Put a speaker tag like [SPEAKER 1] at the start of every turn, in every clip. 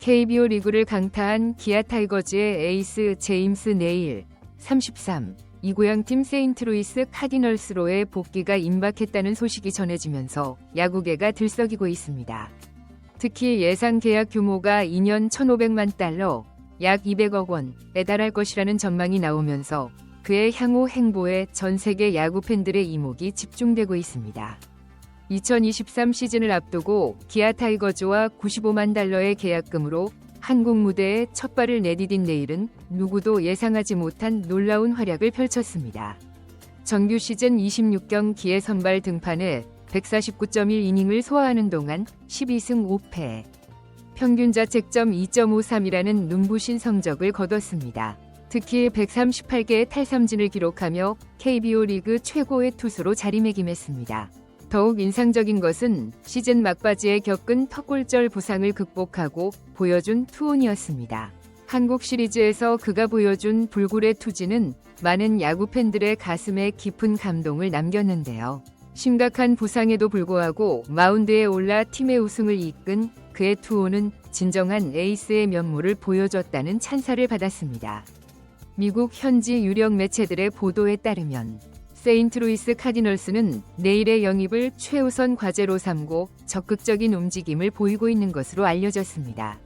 [SPEAKER 1] KBO 리그를 강타한 기아 타이거즈의 에이스 제임스 네일 33, 이 고향팀 세인트루이스 카디널스로의 복귀가 임박했다는 소식이 전해지면서 야구계가 들썩이고 있습니다. 특히 예상 계약 규모가 2년 1,500만 달러, 약 200억 원에 달할 것이라는 전망이 나오면서 그의 향후 행보에 전 세계 야구 팬들의 이목이 집중되고 있습니다. 2023 시즌을 앞두고 기아 타이거즈와 95만 달러의 계약금으로 한국 무대에 첫 발을 내디딘 네일은 누구도 예상하지 못한 놀라운 활약을 펼쳤습니다. 정규 시즌 26경기의 선발 등판에 149.1이닝을 소화하는 동안 12승 5패, 평균 자책점 2.53이라는 눈부신 성적을 거뒀습니다. 특히 138개의 탈삼진을 기록하며 KBO 리그 최고의 투수로 자리매김했습니다. 더욱 인상적인 것은 시즌 막바지에 겪은 턱골절 부상을 극복하고 보여준 투혼이었습니다. 한국 시리즈에서 그가 보여준 불굴의 투지는 많은 야구 팬들의 가슴에 깊은 감동을 남겼는데요. 심각한 부상에도 불구하고 마운드에 올라 팀의 우승을 이끈 그의 투혼은 진정한 에이스의 면모를 보여줬다는 찬사를 받았습니다. 미국 현지 유력 매체들의 보도에 따르면 세인트루이스 카디널스는 네일의 영입을 최우선 과제로 삼고 적극적인 움직임을 보이고 있는 것으로 알려졌습니다.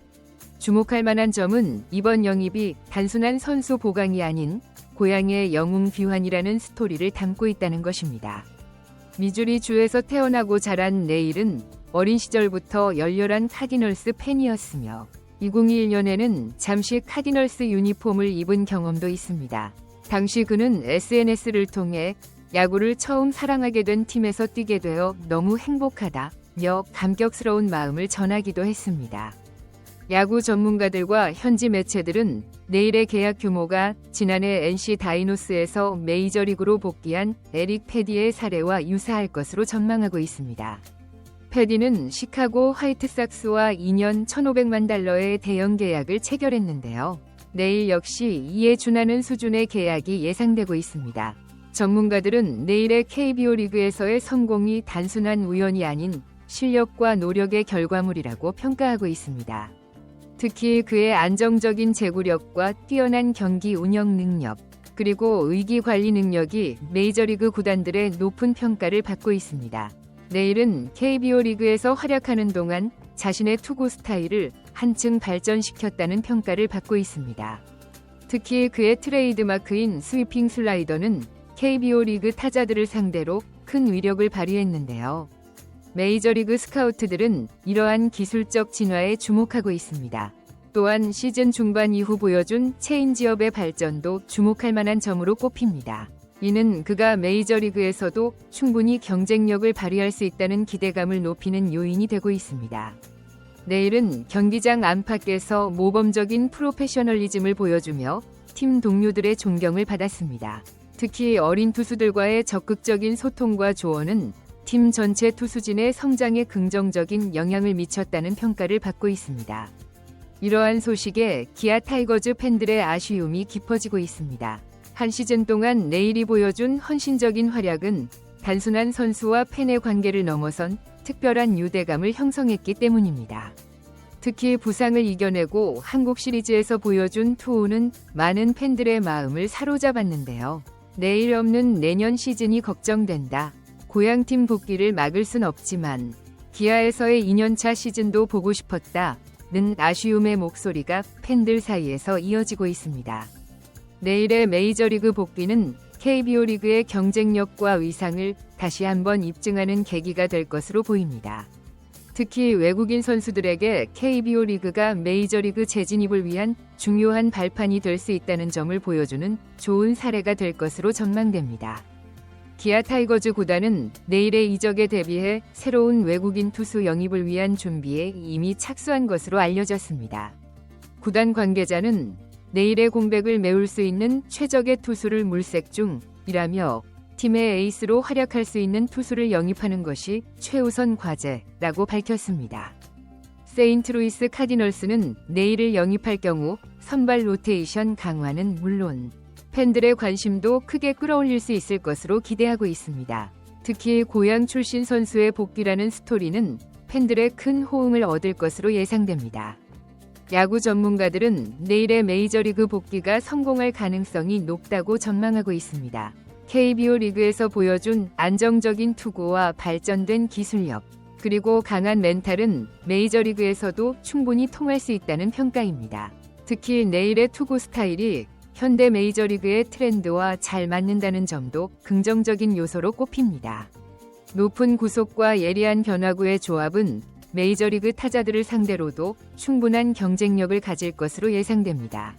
[SPEAKER 1] 주목할 만한 점은 이번 영입이 단순한 선수 보강이 아닌 고향의 영웅 귀환이라는 스토리를 담고 있다는 것입니다. 미주리 주에서 태어나고 자란 네일은 어린 시절부터 열렬한 카디널스 팬이었으며 2021년에는 잠시 카디널스 유니폼을 입은 경험도 있습니다. 당시 그는 SNS를 통해 야구를 처음 사랑하게 된 팀에서 뛰게 되어 너무 행복하다며 감격스러운 마음을 전하기도 했습니다. 야구 전문가들과 현지 매체들은 네일의 계약 규모가 지난해 NC 다이노스에서 메이저리그로 복귀한 에릭 패디의 사례와 유사할 것으로 전망하고 있습니다. 패디는 시카고 화이트삭스와 2년 1,500만 달러의 대형 계약을 체결했는데요. 네일 역시 이에 준하는 수준의 계약이 예상되고 있습니다. 전문가들은 네일의 KBO 리그에서의 성공이 단순한 우연이 아닌 실력과 노력의 결과물이라고 평가하고 있습니다. 특히 그의 안정적인 제구력과 뛰어난 경기 운영 능력, 그리고 위기 관리 능력이 메이저리그 구단들의 높은 평가를 받고 있습니다. 네일은 KBO 리그에서 활약하는 동안 자신의 투구 스타일을 한층 발전시켰다는 평가를 받고 있습니다. 특히 그의 트레이드마크인 스위핑 슬라이더는 KBO 리그 타자들을 상대로 큰 위력을 발휘했는데요. 메이저리그 스카우트들은 이러한 기술적 진화에 주목하고 있습니다. 또한 시즌 중반 이후 보여준 체인지업의 발전도 주목할 만한 점으로 꼽힙니다. 이는 그가 메이저리그에서도 충분히 경쟁력을 발휘할 수 있다는 기대감을 높이는 요인이 되고 있습니다. 네일은 경기장 안팎에서 모범적인 프로페셔널리즘을 보여주며 팀 동료들의 존경을 받았습니다. 특히 어린 투수들과의 적극적인 소통과 조언은 팀 전체 투수진의 성장에 긍정적인 영향을 미쳤다는 평가를 받고 있습니다. 이러한 소식에 기아 타이거즈 팬들의 아쉬움이 깊어지고 있습니다. 한 시즌 동안 네일이 보여준 헌신적인 활약은 단순한 선수와 팬의 관계를 넘어선 특별한 유대감을 형성했기 때문입니다. 특히 부상을 이겨내고 한국 시리즈에서 보여준 투혼은 많은 팬들의 마음을 사로잡았는데요. 네일 없는 내년 시즌이 걱정된다. 고향팀 복귀를 막을 순 없지만 기아에서의 2년차 시즌도 보고 싶었다는 아쉬움의 목소리가 팬들 사이에서 이어지고 있습니다. 네일의 메이저리그 복귀는 KBO 리그의 경쟁력과 위상을 다시 한번 입증하는 계기가 될 것으로 보입니다. 특히 외국인 선수들에게 KBO 리그가 메이저리그 재진입을 위한 중요한 발판이 될 수 있다는 점을 보여주는 좋은 사례가 될 것으로 전망됩니다. 기아 타이거즈 구단은 네일의 이적에 대비해 새로운 외국인 투수 영입을 위한 준비에 이미 착수한 것으로 알려졌습니다. 구단 관계자는 네일의 공백을 메울 수 있는 최적의 투수를 물색 중이라며 팀의 에이스로 활약할 수 있는 투수를 영입하는 것이 최우선 과제라고 밝혔습니다. 세인트루이스 카디널스는 네일을 영입할 경우 선발 로테이션 강화는 물론 팬들의 관심도 크게 끌어올릴 수 있을 것으로 기대하고 있습니다. 특히 고향 출신 선수의 복귀라는 스토리는 팬들의 큰 호응을 얻을 것으로 예상됩니다. 야구 전문가들은 내일의 메이저리그 복귀가 성공할 가능성이 높다고 전망하고 있습니다. KBO 리그에서 보여준 안정적인 투구와 발전된 기술력, 그리고 강한 멘탈은 메이저리그에서도 충분히 통할 수 있다는 평가입니다. 특히 내일의 투구 스타일이 현대 메이저리그의 트렌드와 잘 맞는다는 점도 긍정적인 요소로 꼽힙니다. 높은 구속과 예리한 변화구의 조합은 메이저리그 타자들을 상대로도 충분한 경쟁력을 가질 것으로 예상됩니다.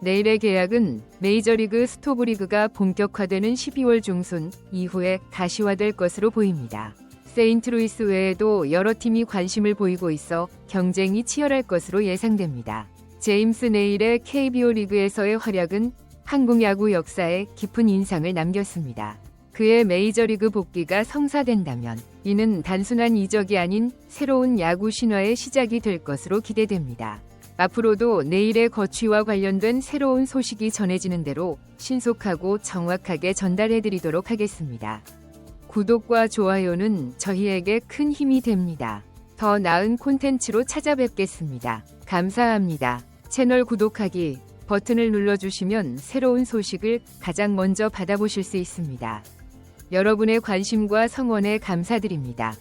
[SPEAKER 1] 내일의 계약은 메이저리그 스토브리그가 본격화되는 12월 중순 이후에 가시화될 것으로 보입니다. 세인트루이스 외에도 여러 팀이 관심을 보이고 있어 경쟁이 치열할 것으로 예상됩니다. 제임스 네일의 KBO 리그에서의 활약은 한국 야구 역사에 깊은 인상을 남겼습니다. 그의 메이저리그 복귀가 성사된다면 이는 단순한 이적이 아닌 새로운 야구 신화의 시작이 될 것으로 기대됩니다. 앞으로도 네일의 거취와 관련된 새로운 소식이 전해지는 대로 신속하고 정확하게 전달해드리도록 하겠습니다. 구독과 좋아요는 저희에게 큰 힘이 됩니다. 더 나은 콘텐츠로 찾아뵙겠습니다. 감사합니다. 채널 구독하기 버튼을 눌러주시면 새로운 소식을 가장 먼저 받아보실 수 있습니다. 여러분의 관심과 성원에 감사드립니다.